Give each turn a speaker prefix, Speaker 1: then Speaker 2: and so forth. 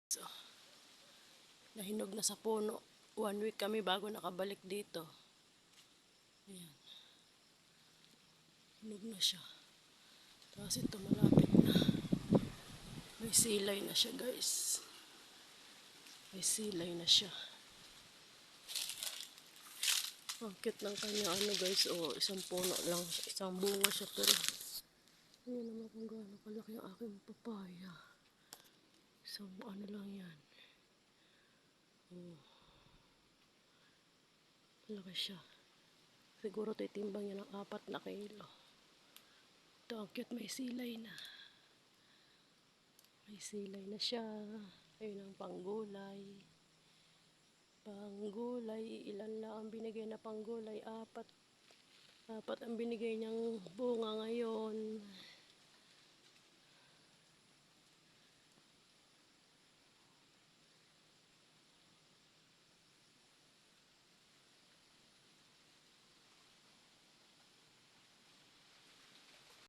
Speaker 1: So, nahinog na sa puno. 1 week kami bago nakabalik dito. Ayan. Hinog na siya. Tapos ito malapit na. May silay na siya, guys. May silay na siya. Ang cute ng kanya guys. Isang puno lang. Isang bunga siya pero ayun naman kung gaano kalaki ang aking papaya. Isang lang yan. Malaki siya. Siguro titimbang niya ng 4 na kilo. Ito ang cute, may silay na. May silay na siya. Ayun ang panggulay. Panggulay, ilan lang ang binigay na panggulay? 4. 4 ang binigay niyang bunga ngayon.